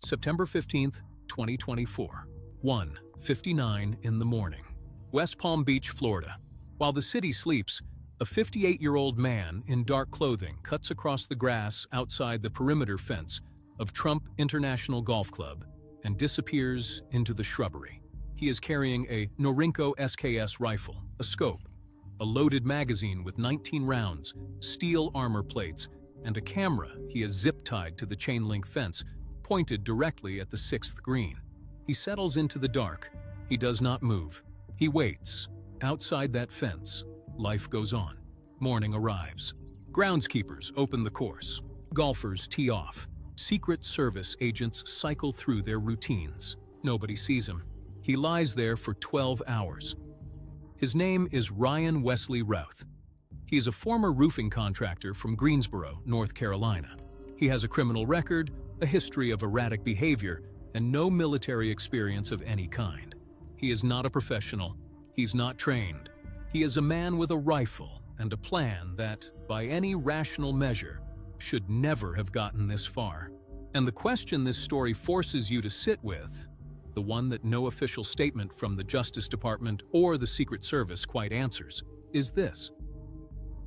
September 15th, 2024, 1:59 in the morning. West Palm Beach, Florida. While the city sleeps, a 58-year-old man in dark clothing cuts across the grass outside the perimeter fence of Trump International Golf Club and disappears into the shrubbery. He is carrying a Norinco SKS rifle, a scope, a loaded magazine with 19 rounds, steel armor plates, and a camera he has zip-tied to the chain-link fence, pointed directly at the 6th green. He settles into the dark. He does not move. He waits. Outside that fence, life goes on. Morning arrives. Groundskeepers open the course. Golfers tee off. Secret Service agents cycle through their routines. Nobody sees him. He lies there for 12 hours. His name is Ryan Wesley Routh. He is a former roofing contractor from Greensboro, North Carolina. He has a criminal record, a history of erratic behavior, and no military experience of any kind. He is not a professional. He's not trained. He is a man with a rifle and a plan that, by any rational measure, should never have gotten this far. And the question this story forces you to sit with, the one that no official statement from the Justice Department or the Secret Service quite answers, is this.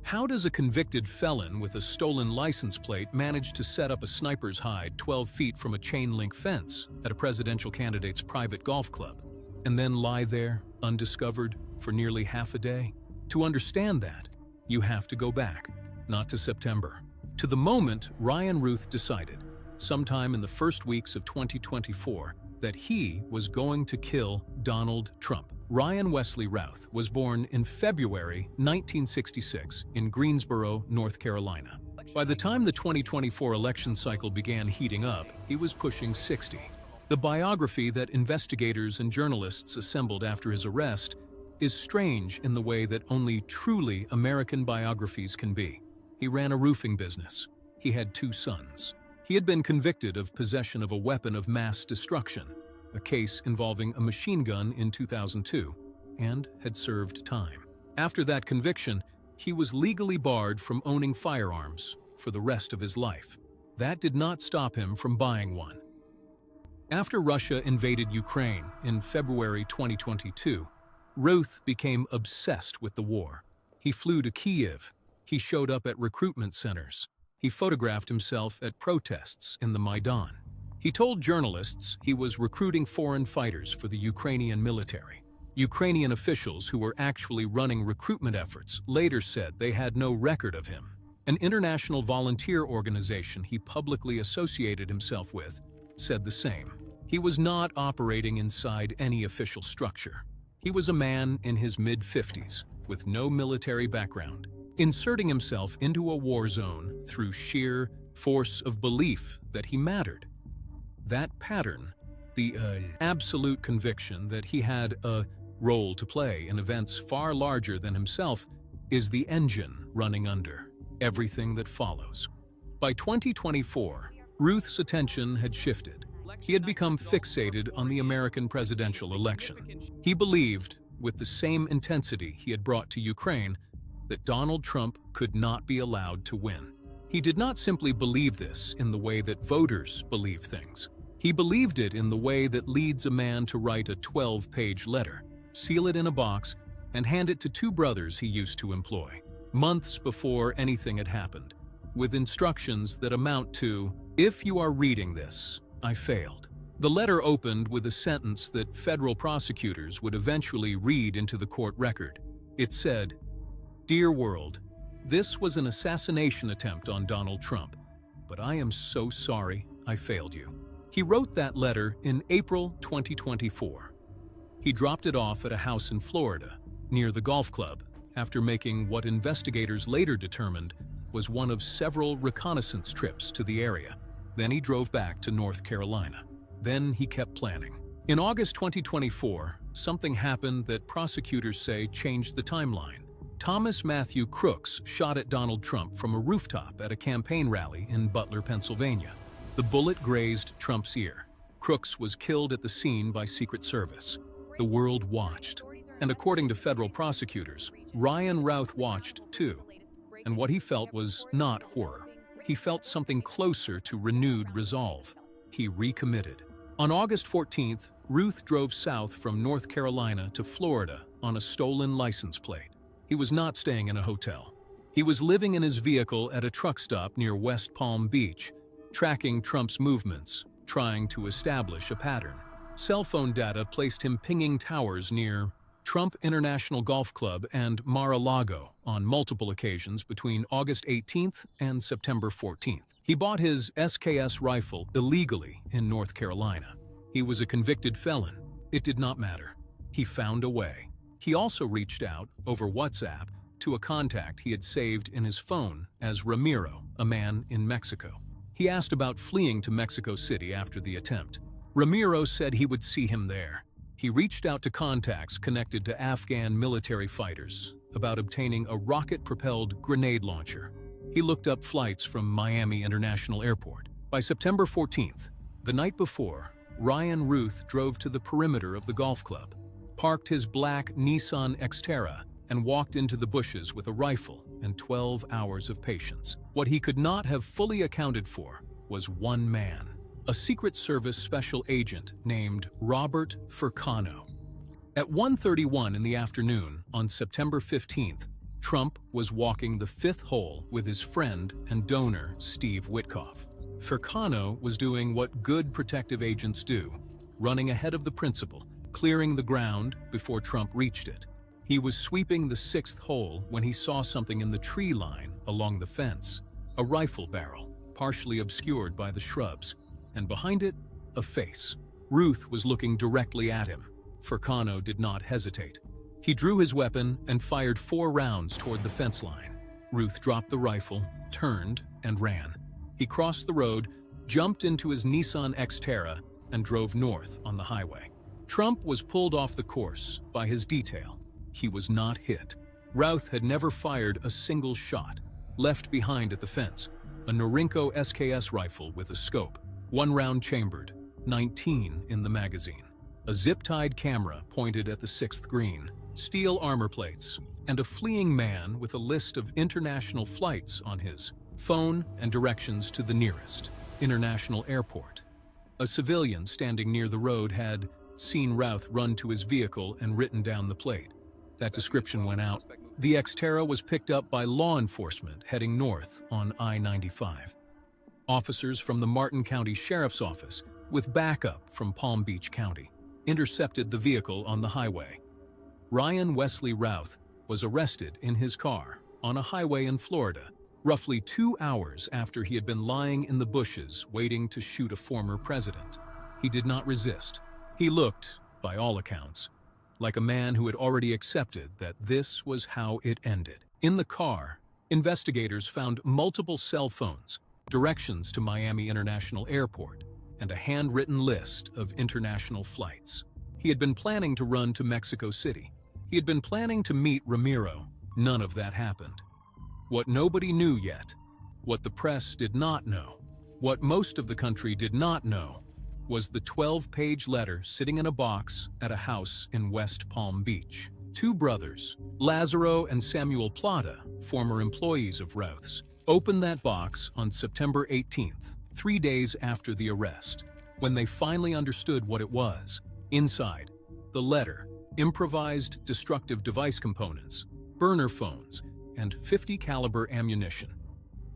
How does a convicted felon with a stolen license plate manage to set up a sniper's hide 12 feet from a chain-link fence at a presidential candidate's private golf club, and then lie there, undiscovered, for nearly half a day? To understand that, you have to go back, not to September, to the moment Ryan Routh decided, sometime in the first weeks of 2024, that he was going to kill Donald Trump. Ryan Wesley Routh was born in February 1966 in Greensboro, North Carolina. By the time the 2024 election cycle began heating up, he was pushing 60. The biography that investigators and journalists assembled after his arrest is strange in the way that only truly American biographies can be. He ran a roofing business. He had 2 sons. He had been convicted of possession of a weapon of mass destruction, a case involving a machine gun in 2002, and had served time. After that conviction, he was legally barred from owning firearms for the rest of his life. That did not stop him from buying one. After Russia invaded Ukraine in February 2022, Routh became obsessed with the war. He flew to Kyiv. He showed up at recruitment centers. He photographed himself at protests in the Maidan. He told journalists he was recruiting foreign fighters for the Ukrainian military. Ukrainian officials who were actually running recruitment efforts later said they had no record of him. An international volunteer organization he publicly associated himself with said the same. He was not operating inside any official structure. He was a man in his mid-50s with no military background, inserting himself into a war zone through sheer force of belief that he mattered. That pattern, the absolute conviction that he had a role to play in events far larger than himself, is the engine running under everything that follows. By 2024, Routh's attention had shifted. He had become fixated on the American presidential election. He believed, with the same intensity he had brought to Ukraine, that Donald Trump could not be allowed to win. He did not simply believe this in the way that voters believe things. He believed it in the way that leads a man to write a 12-page letter, seal it in a box, and hand it to 2 brothers he used to employ, months before anything had happened, with instructions that amount to, "If you are reading this, I failed." The letter opened with a sentence that federal prosecutors would eventually read into the court record. It said, "Dear world, this was an assassination attempt on Donald Trump, but I am so sorry I failed you." He wrote that letter in April 2024. He dropped it off at a house in Florida, near the golf club, after making what investigators later determined was one of several reconnaissance trips to the area. Then he drove back to North Carolina. Then he kept planning. In August 2024, something happened that prosecutors say changed the timeline. Thomas Matthew Crooks shot at Donald Trump from a rooftop at a campaign rally in Butler, Pennsylvania. The bullet grazed Trump's ear. Crooks was killed at the scene by Secret Service. The world watched. And according to federal prosecutors, Ryan Routh watched too. And what he felt was not horror. He felt something closer to renewed resolve. he recommitted. On August 14th, Ruth drove south from North Carolina to Florida on a stolen license plate. He was not staying in a hotel. He was living in his vehicle at a truck stop near West Palm Beach, tracking Trump's movements, trying to establish a pattern. Cell phone data placed him pinging towers near Trump International Golf Club and Mar-a-Lago on multiple occasions between August 18th and September 14th. He bought his SKS rifle illegally in North Carolina. He was a convicted felon. It did not matter. He found a way. He also reached out, over WhatsApp, to a contact he had saved in his phone as Ramiro, a man in Mexico. He asked about fleeing to Mexico City after the attempt. Ramiro said he would see him there. He reached out to contacts connected to Afghan military fighters about obtaining a rocket-propelled grenade launcher. He looked up flights from Miami International Airport. By September 14th, the night before, Ryan Ruth drove to the perimeter of the golf club, parked his black Nissan Xterra, and walked into the bushes with a rifle and 12 hours of patience. What he could not have fully accounted for was one man, a Secret Service special agent named Robert Furcano. At 1:31 in the afternoon on September 15th, Trump was walking the fifth hole with his friend and donor Steve Witkoff. Furcano was doing what good protective agents do, running ahead of the principal, clearing the ground before Trump reached it. He was sweeping the sixth hole when he saw something in the tree line along the fence, a rifle barrel, partially obscured by the shrubs, and behind it, a face. Ruth was looking directly at him. Furcano did not hesitate. He drew his weapon and fired 4 rounds toward the fence line. Ruth dropped the rifle, turned, and ran. He crossed the road, jumped into his Nissan Xterra, and drove north on the highway. Trump was pulled off the course by his detail. He was not hit. Routh had never fired a single shot. Left behind at the fence, a Norinco SKS rifle with a scope, 1 round chambered, 19 in the magazine. A zip-tied camera pointed at the 6th green, steel armor plates, and a fleeing man with a list of international flights on his phone and directions to the nearest international airport. A civilian standing near the road had seen Routh run to his vehicle and written down the plate. That description went out. The Xterra was picked up by law enforcement heading north on I-95. Officers from the Martin County Sheriff's Office, with backup from Palm Beach County, intercepted the vehicle on the highway. Ryan Wesley Routh was arrested in his car on a highway in Florida, roughly 2 hours after he had been lying in the bushes waiting to shoot a former president. He did not resist. He looked, by all accounts, like a man who had already accepted that this was how it ended. In the car, investigators found multiple cell phones, directions to Miami International Airport, and a handwritten list of international flights. He had been planning to run to Mexico City. He had been planning to meet Ramiro. None of that happened. What nobody knew yet, what the press did not know, what most of the country did not know, was the 12-page letter sitting in a box at a house in West Palm Beach. 2 brothers, Lazaro and Samuel Plata, former employees of Routh's, opened that box on September 18th, 3 days after the arrest. When they finally understood what it was, inside, the letter, improvised destructive device components, burner phones, and .50 caliber ammunition.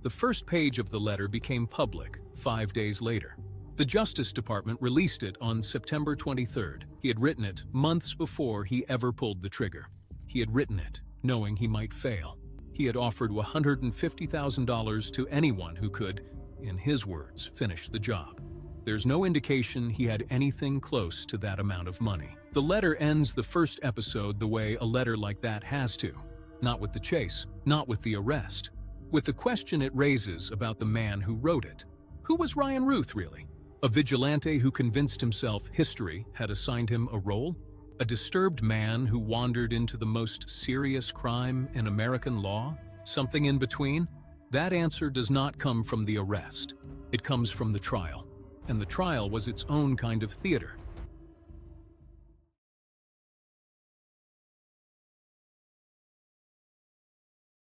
The first page of the letter became public 5 days later. The Justice Department released it on September 23rd. He had written it months before he ever pulled the trigger. He had written it knowing he might fail. He had offered $150,000 to anyone who could, in his words, finish the job. There's no indication he had anything close to that amount of money. The letter ends the first episode the way a letter like that has to. Not with the chase, not with the arrest. With the question it raises about the man who wrote it. Who was Ryan Ruth, really? A vigilante who convinced himself history had assigned him a role? A disturbed man who wandered into the most serious crime in American law? Something in between? That answer does not come from the arrest. It comes from the trial. And the trial was its own kind of theater.